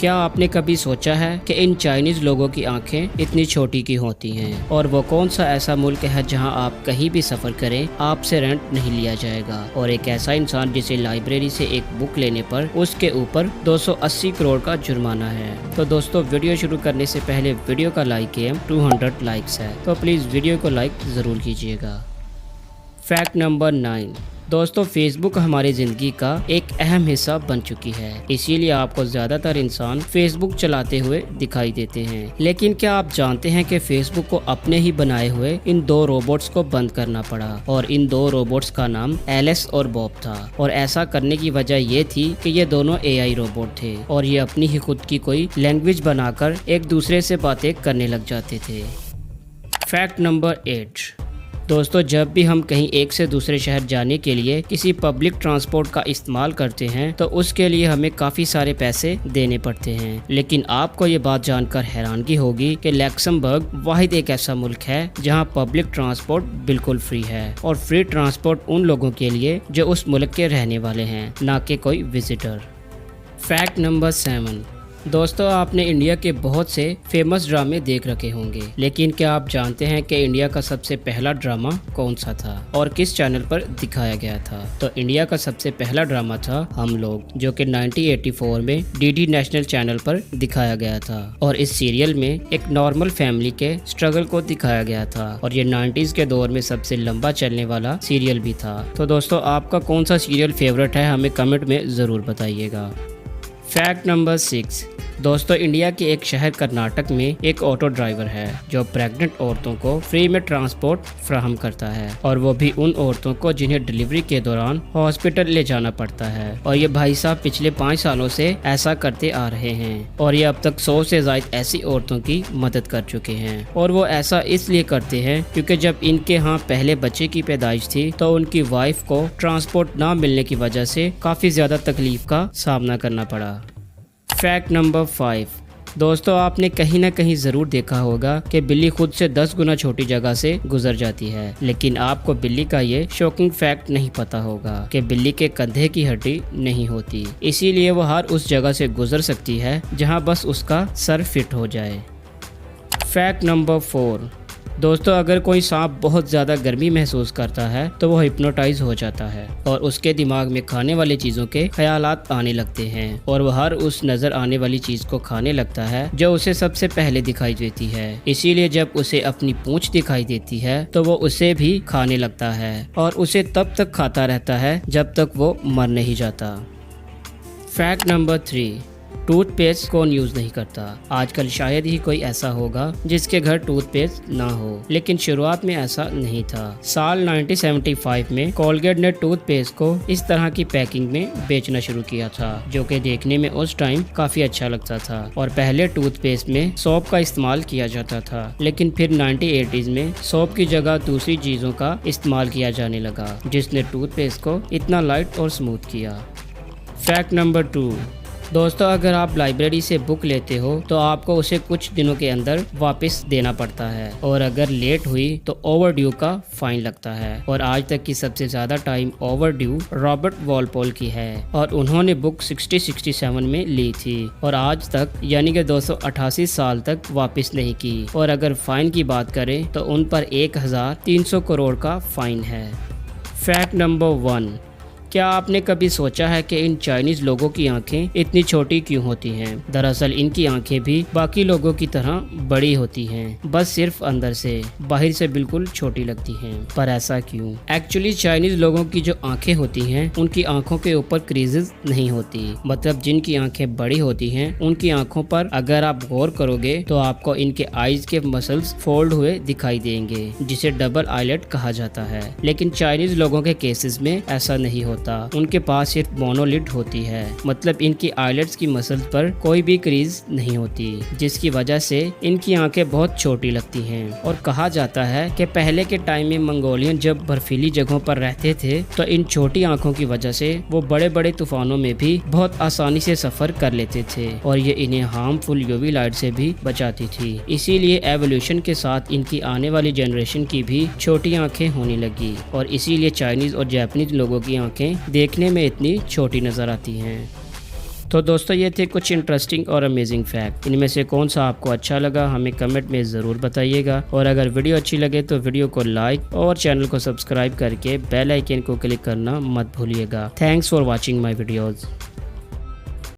क्या आपने कभी सोचा है कि इन चाइनीज़ लोगों की आंखें इतनी छोटी क्यों होती हैं? और वो कौन सा ऐसा मुल्क है जहां आप कहीं भी सफ़र करें आपसे रेंट नहीं लिया जाएगा, और एक ऐसा इंसान जिसे लाइब्रेरी से एक बुक लेने पर उसके ऊपर 280 करोड़ का जुर्माना है। तो दोस्तों, वीडियो शुरू करने से पहले वीडियो का लाइक एम 200 लाइक्स है, तो प्लीज़ वीडियो को लाइक ज़रूर कीजिएगा। Fact number 9। दोस्तों, फेसबुक हमारी ज़िंदगी का एक अहम हिस्सा बन चुकी है, इसीलिए आपको ज़्यादातर इंसान फेसबुक चलाते हुए दिखाई देते हैं। लेकिन क्या आप जानते हैं कि फेसबुक को अपने ही बनाए हुए इन दो रोबोट्स को बंद करना पड़ा, और इन दो रोबोट्स का नाम एलेक्स और बॉब था। और ऐसा करने की वजह ये थी कि ये दोनों एआई रोबोट थे और ये अपनी ही खुद की कोई लैंग्वेज बनाकर एक दूसरे से बातें करने लग जाते थे। Fact number 8। दोस्तों, जब भी हम कहीं एक से दूसरे शहर जाने के लिए किसी पब्लिक ट्रांसपोर्ट का इस्तेमाल करते हैं तो उसके लिए हमें काफ़ी सारे पैसे देने पड़ते हैं। लेकिन आपको ये बात जानकर हैरानगी होगी कि लक्समबर्ग वाहिद एक ऐसा मुल्क है जहां पब्लिक ट्रांसपोर्ट बिल्कुल फ्री है, और फ्री ट्रांसपोर्ट उन लोगों के लिए जो उस मुल्क के रहने वाले हैं, ना कि कोई विजिटर। Fact number 7। दोस्तों, आपने इंडिया के बहुत से फेमस ड्रामे देख रखे होंगे, लेकिन क्या आप जानते हैं कि इंडिया का सबसे पहला ड्रामा कौन सा था और किस चैनल पर दिखाया गया था? तो इंडिया का सबसे पहला ड्रामा था हम लोग, जो कि 1984 में डीडी नेशनल चैनल पर दिखाया गया था। और इस सीरियल में एक नॉर्मल फैमिली के स्ट्रगल को दिखाया गया था, और ये 90s के दौर में सबसे लंबा चलने वाला सीरियल भी था। तो दोस्तों, आपका कौन सा सीरियल फेवरेट है, हमें कमेंट में ज़रूर बताइएगा। Fact number 6। दोस्तों, इंडिया के एक शहर कर्नाटक में एक ऑटो ड्राइवर है जो प्रेग्नेंट औरतों को फ्री में ट्रांसपोर्ट फ्राहम करता है, और वो भी उन औरतों को जिन्हें डिलीवरी के दौरान हॉस्पिटल ले जाना पड़ता है। और ये भाई साहब पिछले 5 सालों से ऐसा करते आ रहे हैं, और ये अब तक 100 से ज्यादा ऐसी औरतों की मदद कर चुके हैं। और वो ऐसा इसलिए करते हैं क्योंकि जब इनके यहाँ पहले बच्चे की पैदाइश थी तो उनकी वाइफ को ट्रांसपोर्ट ना मिलने की वजह से काफ़ी ज़्यादा तकलीफ का सामना करना पड़ा। Fact number 5। दोस्तों, आपने कहीं ना कहीं ज़रूर देखा होगा कि बिल्ली खुद से 10 गुना छोटी जगह से गुजर जाती है, लेकिन आपको बिल्ली का ये शॉकिंग फैक्ट नहीं पता होगा कि बिल्ली के कंधे की हड्डी नहीं होती, इसीलिए वो हर उस जगह से गुजर सकती है जहां बस उसका सर फिट हो जाए। Fact number 4। दोस्तों, अगर कोई सांप बहुत ज़्यादा गर्मी महसूस करता है तो वो हिप्नोटाइज हो जाता है और उसके दिमाग में खाने वाली चीज़ों के ख्यालात आने लगते हैं, और वह हर उस नज़र आने वाली चीज़ को खाने लगता है जो उसे सबसे पहले दिखाई देती है। इसीलिए जब उसे अपनी पूंछ दिखाई देती है तो वो उसे भी खाने लगता है, और उसे तब तक खाता रहता है जब तक वो मर नहीं जाता। Fact number 3। टूथपेस्ट कौन यूज़ नहीं करता? आजकल शायद ही कोई ऐसा होगा जिसके घर टूथपेस्ट ना हो, लेकिन शुरुआत में ऐसा नहीं था। साल 1975 में कोलगेट ने टूथपेस्ट को इस तरह की पैकिंग में बेचना शुरू किया था, जो कि देखने में उस टाइम काफ़ी अच्छा लगता था। और पहले टूथपेस्ट में सौंफ का इस्तेमाल किया जाता था, लेकिन फिर 1980s में सौंफ की जगह दूसरी चीज़ों का इस्तेमाल किया जाने लगा, जिसने टूथपेस्ट को इतना लाइट और स्मूथ किया। Fact number 2। दोस्तों, अगर आप लाइब्रेरी से बुक लेते हो तो आपको उसे कुछ दिनों के अंदर वापस देना पड़ता है, और अगर लेट हुई तो ओवर ड्यू का फाइन लगता है। और आज तक की सबसे ज़्यादा time over due Robert Walpole की है, और उन्होंने बुक 6067 में ली थी, और आज तक यानी कि 288 साल तक वापस नहीं की। और अगर फाइन की बात करें तो उन पर 1300 करोड़ का फाइन है। Fact number 1। क्या आपने कभी सोचा है कि इन चाइनीज़ लोगों की आंखें इतनी छोटी क्यों होती हैं? दरअसल इनकी आंखें भी बाकी लोगों की तरह बड़ी होती हैं, बस सिर्फ अंदर से, बाहर से बिल्कुल छोटी लगती हैं। पर ऐसा क्यों? एक्चुअली चाइनीज़ लोगों की जो आंखें होती हैं उनकी आंखों के ऊपर क्रीजेस नहीं होती, मतलब जिनकी आंखें बड़ी होती हैं उनकी आंखों पर अगर आप गौर करोगे तो आपको इनके आईज के मसल्स फोल्ड हुए दिखाई देंगे, जिसे डबल आईलेट कहा जाता है। लेकिन चाइनीज़ लोगों के केसेस में ऐसा नहीं होता, उनके पास सिर्फ मोनोलिड होती है, मतलब इनकी आईलेट्स की मसल्स पर कोई भी क्रीज नहीं होती, जिसकी वजह से इनकी आंखें बहुत छोटी लगती हैं। और कहा जाता है कि पहले के टाइम में मंगोलियन जब बर्फीली जगहों पर रहते थे तो इन छोटी आंखों की वजह से वो बड़े बड़े तूफानों में भी बहुत आसानी से सफर कर लेते थे, और ये इन्हें हार्मफुल यूवी लाइट से भी बचाती थी। इसीलिए एवोल्यूशन के साथ इनकी आने वाली जनरेशन की भी छोटी आंखें होने लगी, और इसीलिए चाइनीज और जापानीज लोगों की आंखें देखने में इतनी छोटी नजर आती हैं। तो दोस्तों ये थे कुछ इंटरेस्टिंग और अमेजिंग फैक्ट। इनमें से कौन सा आपको अच्छा लगा हमें कमेंट में ज़रूर बताइएगा, और अगर वीडियो अच्छी लगे तो वीडियो को लाइक और चैनल को सब्सक्राइब करके बेल आइकन को क्लिक करना मत भूलिएगा। Thanks for watching my videos.